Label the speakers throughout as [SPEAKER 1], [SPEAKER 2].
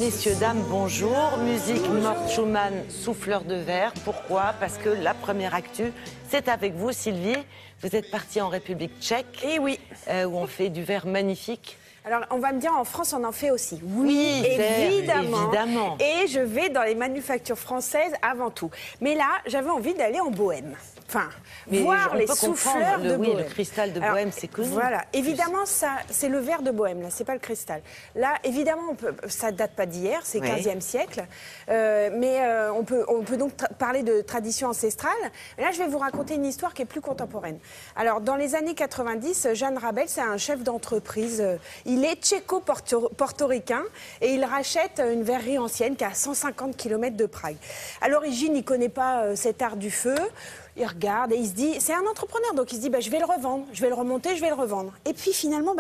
[SPEAKER 1] Messieurs, dames, bonjour. Musique Mort Schumann, souffleur de verre. Pourquoi? Parce que la première actu, c'est avec vous, Sylvie. Vous êtes partie en République tchèque.
[SPEAKER 2] Et oui.
[SPEAKER 1] Où on fait du verre magnifique.
[SPEAKER 2] Alors, on va me dire, en France, on en fait aussi.
[SPEAKER 1] Oui, évidemment.
[SPEAKER 2] Et je vais dans les manufactures françaises avant tout. Mais là, j'avais envie d'aller en Bohème. Enfin, voir les souffleurs de Bohème.
[SPEAKER 1] Le cristal de Bohème, c'est connu.
[SPEAKER 2] Voilà, évidemment, ça, c'est le verre de Bohème, là, c'est pas le cristal. Là, évidemment, ça date pas d'hier, c'est 15e siècle. Mais on peut donc parler de tradition ancestrale. Et là, je vais vous raconter une histoire qui est plus contemporaine. Alors, dans les années 90, Jeanne Rabel, c'est un chef d'entreprise. Il est tchéco-portoricain et il rachète une verrerie ancienne qui est à 150 km de Prague. À l'origine, il ne connaît pas cet art du feu. Il regarde et il se dit, c'est un entrepreneur, donc il se dit, je vais le revendre, je vais le remonter, je vais le revendre. Et puis finalement,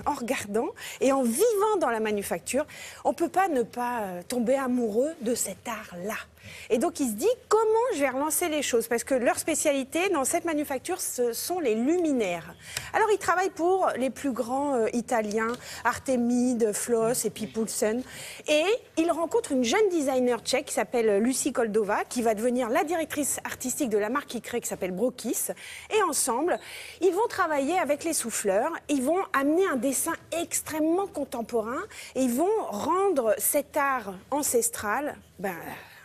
[SPEAKER 2] en regardant et en vivant dans la manufacture, on ne peut pas ne pas tomber amoureux de cet art-là. Et donc il se dit, comment je vais relancer les choses? Parce que leur spécialité dans cette manufacture, ce sont les luminaires. Alors il travaille pour les plus grands italiens, Artemide, Floss et puis Poulsen. Et il rencontre une jeune designer tchèque qui s'appelle Lucie Koldová, qui va devenir la directrice artistique de la marque qu'il crée, qui s'appelle Brokis. Et ensemble, ils vont travailler avec les souffleurs, ils vont amener un dessin extrêmement contemporain et ils vont rendre cet art ancestral,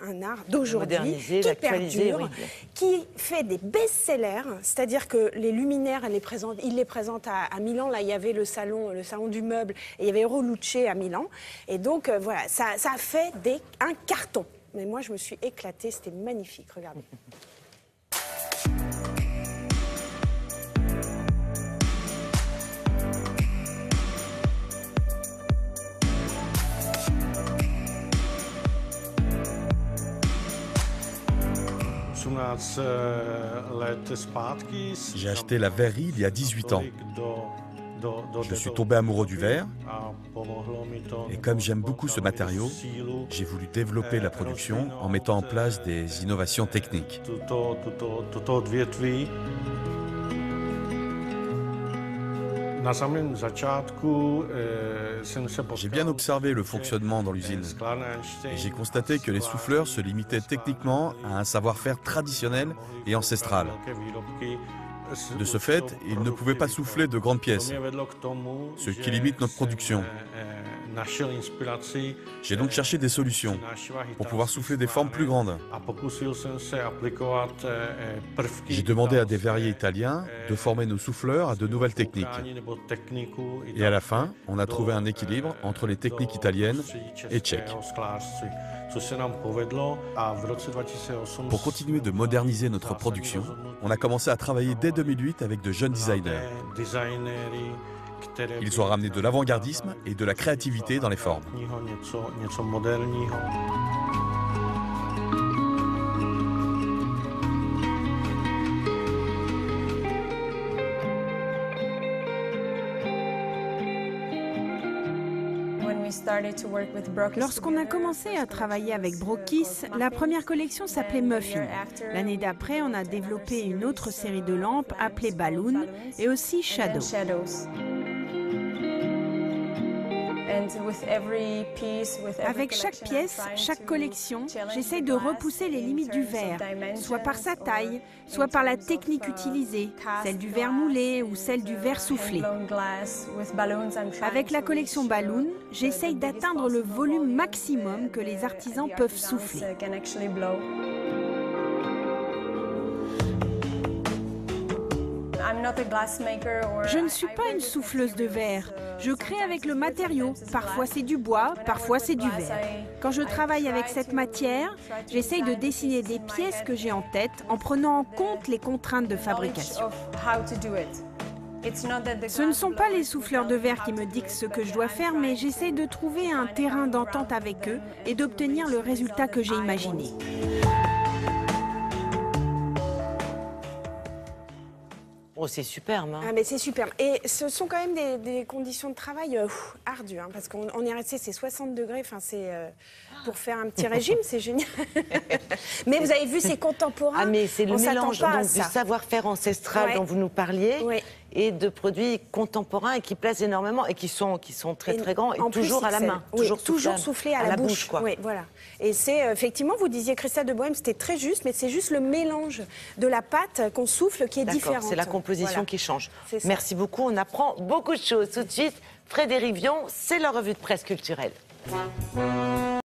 [SPEAKER 2] un art d'aujourd'hui qui perdure, qui fait des best-sellers, c'est-à-dire que les luminaires, il les présente à Milan. Là, il y avait le salon du meuble, et il y avait Euroluce à Milan. Et donc, voilà, ça a fait un carton. Mais moi, je me suis éclatée, c'était magnifique, regardez.
[SPEAKER 3] J'ai acheté la verrerie il y a 18 ans. Je suis tombé amoureux du verre et comme j'aime beaucoup ce matériau, j'ai voulu développer la production en mettant en place des innovations techniques. J'ai bien observé le fonctionnement dans l'usine et j'ai constaté que les souffleurs se limitaient techniquement à un savoir-faire traditionnel et ancestral. De ce fait, ils ne pouvaient pas souffler de grandes pièces, ce qui limite notre production. J'ai donc cherché des solutions pour pouvoir souffler des formes plus grandes. J'ai demandé à des verriers italiens de former nos souffleurs à de nouvelles techniques. Et à la fin, on a trouvé un équilibre entre les techniques italiennes et tchèques. Pour continuer de moderniser notre production, on a commencé à travailler dès 2008 avec de jeunes designers. Ils ont ramené de l'avant-gardisme et de la créativité dans les formes.
[SPEAKER 4] Lorsqu'on a commencé à travailler avec Brokis, la première collection s'appelait Muffin. L'année d'après, on a développé une autre série de lampes appelée Balloon et aussi Shadow. Avec chaque pièce, chaque collection, j'essaye de repousser les limites du verre, soit par sa taille, soit par la technique utilisée, celle du verre moulé ou celle du verre soufflé. Avec la collection Balloon, j'essaye d'atteindre le volume maximum que les artisans peuvent souffler. Je ne suis pas une souffleuse de verre. Je crée avec le matériau. Parfois c'est du bois, parfois c'est du verre. Quand je travaille avec cette matière, j'essaye de dessiner des pièces que j'ai en tête en prenant en compte les contraintes de fabrication. Ce ne sont pas les souffleurs de verre qui me dictent ce que je dois faire, mais j'essaie de trouver un terrain d'entente avec eux et d'obtenir le résultat que j'ai imaginé.
[SPEAKER 1] Oh, c'est superbe. Hein.
[SPEAKER 2] Ah, mais c'est superbe. Et ce sont quand même des conditions de travail ardues, hein, parce qu'on est resté, c'est 60 degrés, c'est pour faire un petit régime, c'est génial. Mais vous avez vu, c'est contemporain.
[SPEAKER 1] Ah, mais c'est le mélange
[SPEAKER 2] donc,
[SPEAKER 1] du savoir-faire ancestral dont vous nous parliez et de produits contemporains et qui plaisent énormément et qui sont très très grands et toujours à la main.
[SPEAKER 2] Oui, toujours soufflé à la bouche.
[SPEAKER 1] Quoi.
[SPEAKER 2] Oui, voilà. Et c'est effectivement, vous disiez Cristal de Bohème, c'était très juste, mais c'est juste le mélange de la pâte qu'on souffle qui est différente.
[SPEAKER 1] C'est la composition qui change. Merci beaucoup, on apprend beaucoup de choses. Tout de suite, Frédéric Vion, c'est la revue de presse culturelle.